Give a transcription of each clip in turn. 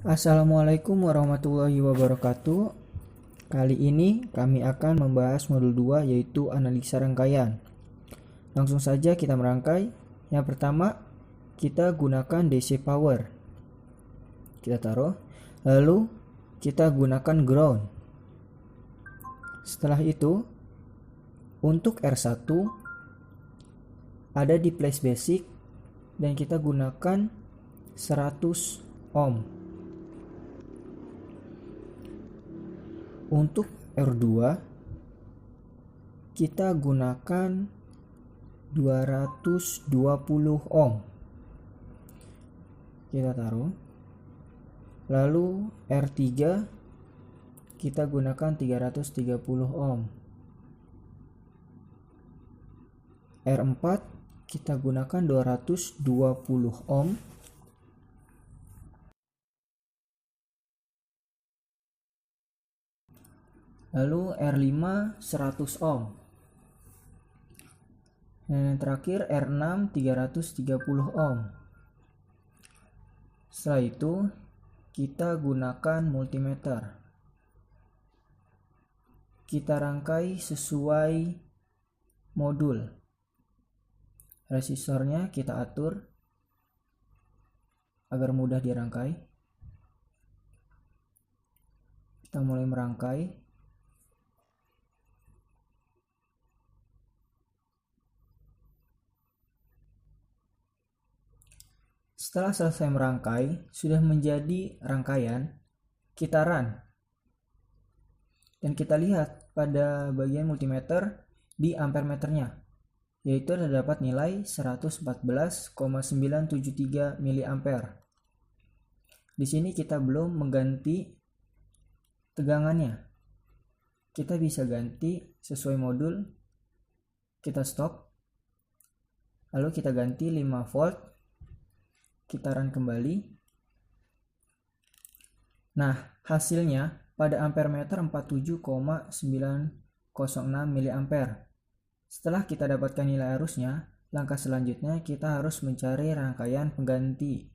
Assalamualaikum warahmatullahi wabarakatuh. Kali ini kami akan membahas modul 2 yaitu analisa rangkaian. Langsung saja kita merangkai. Yang pertama, kita gunakan DC power. Kita taruh. Lalu kita gunakan ground. Setelah itu, untuk R1 ada di place basic dan kita gunakan 100 ohm. Untuk R2 kita gunakan 220 ohm. Kita taruh. Lalu R3 kita gunakan 330 ohm. R4 kita gunakan 220 ohm. Lalu R5 100 ohm. Dan yang terakhir R6 330 ohm. Setelah itu kita gunakan multimeter. Kita rangkai sesuai modul. Resistornya kita atur agar mudah dirangkai. Kita mulai merangkai. Setelah selesai merangkai, sudah menjadi rangkaian, kita run. Dan kita lihat pada bagian multimeter di ampermeternya, yaitu terdapat nilai 114,973 mA. Di sini kita belum mengganti tegangannya. Kita bisa ganti sesuai modul. Kita stop. Lalu kita ganti 5 volt. Kita run kembali. Nah, hasilnya pada ampermeter 47,906 mA. Setelah kita dapatkan nilai arusnya, langkah selanjutnya kita harus mencari rangkaian pengganti.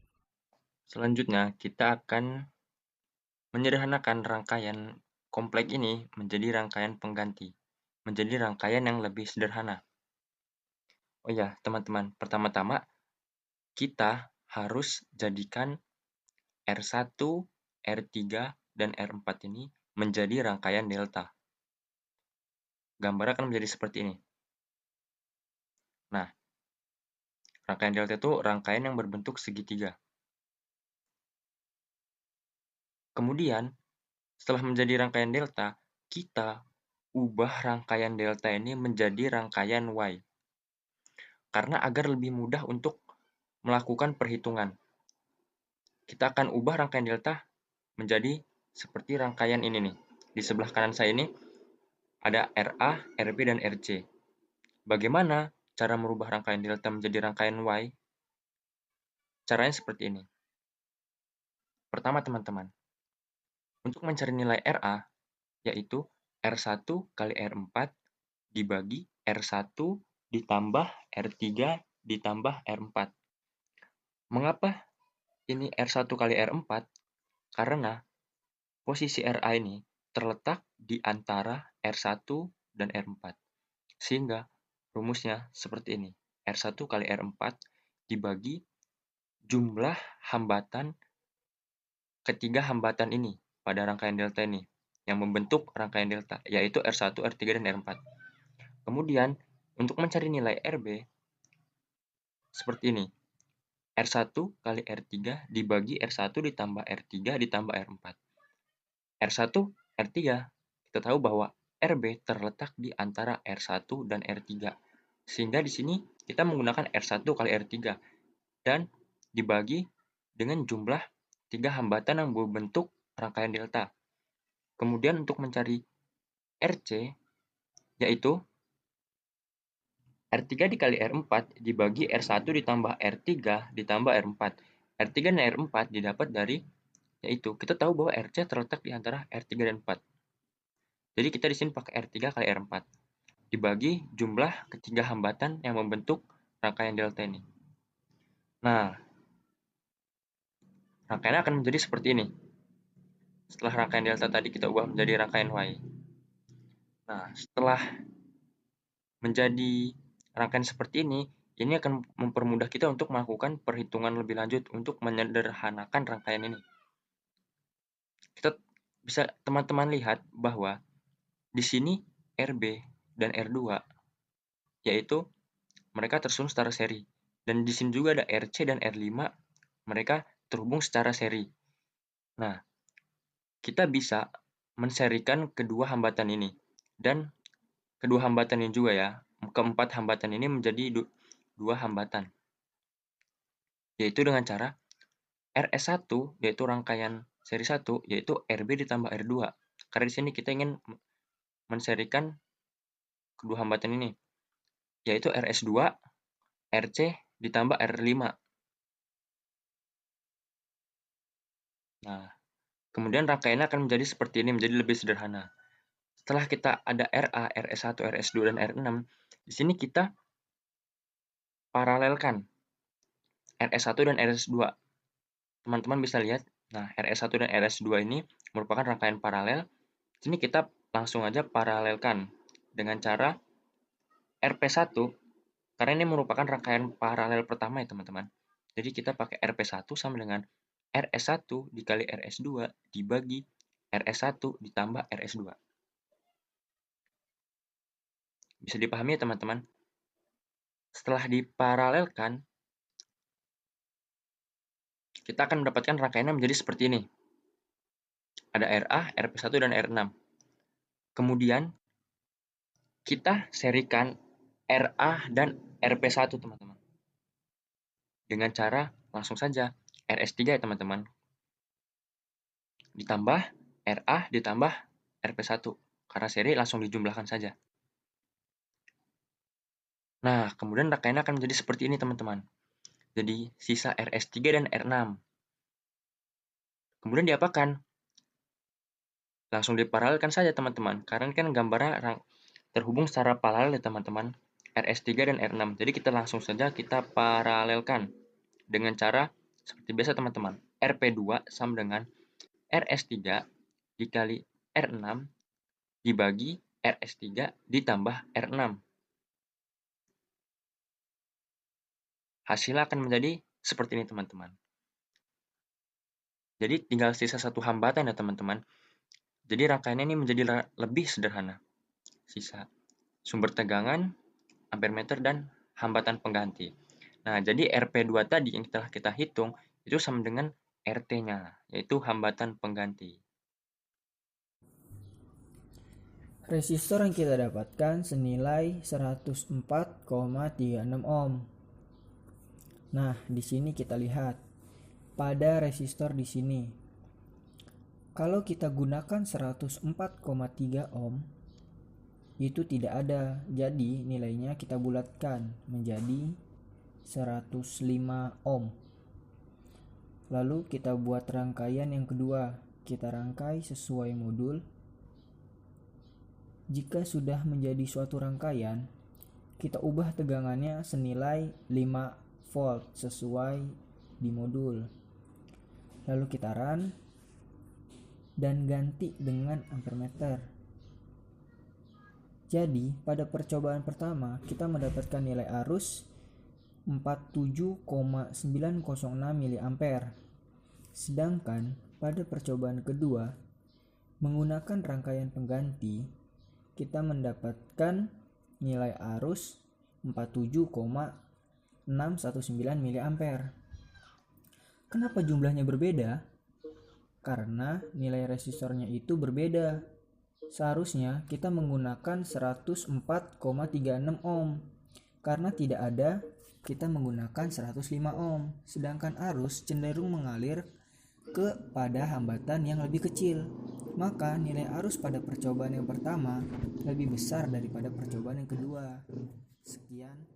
Selanjutnya, kita akan menyederhanakan rangkaian kompleks ini menjadi rangkaian pengganti, menjadi rangkaian yang lebih sederhana. Oh ya, teman-teman, pertama-tama kita harus jadikan R1, R3, dan R4 ini menjadi rangkaian delta. Gambar akan menjadi seperti ini. Nah, rangkaian delta itu rangkaian yang berbentuk segitiga. Kemudian, setelah menjadi rangkaian delta, kita ubah rangkaian delta ini menjadi rangkaian Y. Karena agar lebih mudah untuk melakukan perhitungan. Kita akan ubah rangkaian delta menjadi seperti rangkaian ini nih. Di sebelah kanan saya ini ada RA, RB, dan RC. Bagaimana cara merubah rangkaian delta menjadi rangkaian Y? Caranya seperti ini. Pertama teman-teman, untuk mencari nilai RA, yaitu R1 kali R4 dibagi R1 ditambah R3 ditambah R4. Mengapa ini R1 kali R4? Karena posisi RA ini terletak di antara R1 dan R4. Sehingga rumusnya seperti ini. R1 kali R4 dibagi jumlah hambatan ketiga hambatan ini pada rangkaian delta ini yang membentuk rangkaian delta, yaitu R1, R3, dan R4. Kemudian, untuk mencari nilai RB, seperti ini. R1 kali R3 dibagi R1 ditambah R3 ditambah R4. R1, R3, kita tahu bahwa RB terletak di antara R1 dan R3. Sehingga di sini kita menggunakan R1 kali R3 dan dibagi dengan jumlah 3 hambatan yang berbentuk rangkaian delta. Kemudian untuk mencari RC, yaitu R3 dikali R4 dibagi R1 ditambah R3 ditambah R4. R3 dan R4 didapat dari, yaitu kita tahu bahwa RC terletak di antara R3 dan 4. Jadi kita di sini pakai R3 kali R4 dibagi jumlah ketiga hambatan yang membentuk rangkaian delta ini. Nah, rangkaiannya akan menjadi seperti ini. Setelah rangkaian delta tadi kita ubah menjadi rangkaian Y. Nah, setelah menjadi rangkaian seperti ini akan mempermudah kita untuk melakukan perhitungan lebih lanjut untuk menyederhanakan rangkaian ini. Kita bisa teman-teman lihat bahwa di sini RB dan R2 yaitu mereka tersusun secara seri. Dan di sini juga ada RC dan R5, mereka terhubung secara seri. Nah, kita bisa menserikan kedua hambatan ini. Dan kedua hambatan ini juga ya, keempat hambatan ini menjadi dua hambatan. Yaitu dengan cara RS1, yaitu rangkaian seri 1, yaitu RB ditambah R2. Karena di sini kita ingin menserikan kedua hambatan ini, yaitu RS2, RC ditambah R5. Nah, kemudian rangkaiannya akan menjadi seperti ini, menjadi lebih sederhana. Setelah kita ada RA, RS1, RS2, dan R6, di sini kita paralelkan RS1 dan RS2. Teman-teman bisa lihat, nah RS1 dan RS2 ini merupakan rangkaian paralel. Di sini kita langsung aja paralelkan dengan cara RP1, karena ini merupakan rangkaian paralel pertama ya teman-teman. Jadi kita pakai RP1 sama dengan RS1 dikali RS2 dibagi RS1 ditambah RS2. Bisa dipahami ya teman-teman? Setelah diparalelkan, kita akan mendapatkan rangkaiannya menjadi seperti ini. Ada RA, RP1, dan R6. Kemudian, kita serikan RA dan RP1, teman-teman. Dengan cara langsung saja RS3 ya teman-teman. Ditambah RA ditambah RP1. Karena seri langsung dijumlahkan saja. Nah, kemudian rangkaiannya akan menjadi seperti ini teman-teman. Jadi, sisa RS3 dan R6. Kemudian diapakan? Langsung diparalelkan saja teman-teman. Karena kan gambarnya terhubung secara paralel ya teman-teman. RS3 dan R6. Jadi kita langsung saja kita paralelkan. Dengan cara seperti biasa teman-teman. RP2 sama dengan RS3 dikali R6 dibagi RS3 ditambah R6. Hasilnya akan menjadi seperti ini teman-teman. Jadi tinggal sisa satu hambatan ya teman-teman. Jadi rangkaiannya ini menjadi lebih sederhana. Sisa sumber tegangan, ampere meter, dan hambatan pengganti. Nah, jadi RP2 tadi yang telah kita hitung itu sama dengan RT-nya, yaitu hambatan pengganti. Resistor yang kita dapatkan senilai 104,36 ohm. Nah, di sini kita lihat pada resistor di sini. Kalau kita gunakan 104,3 ohm, itu tidak ada. Jadi nilainya kita bulatkan menjadi 105 ohm. Lalu kita buat rangkaian yang kedua. Kita rangkai sesuai modul. Jika sudah menjadi suatu rangkaian, kita ubah tegangannya senilai 5 volt sesuai di modul. Lalu kita run dan ganti dengan ampere meter. Jadi, pada percobaan pertama, kita mendapatkan nilai arus 47,906 mA. Sedangkan pada percobaan kedua, menggunakan rangkaian pengganti, kita mendapatkan nilai arus 47,619 mA. Kenapa jumlahnya berbeda? Karena nilai resistornya itu berbeda. Seharusnya kita menggunakan 104,36 ohm. Karena tidak ada, kita menggunakan 105 ohm. Sedangkan arus cenderung mengalir kepada hambatan yang lebih kecil. Maka nilai arus pada percobaan yang pertama lebih besar daripada percobaan yang kedua. Sekian.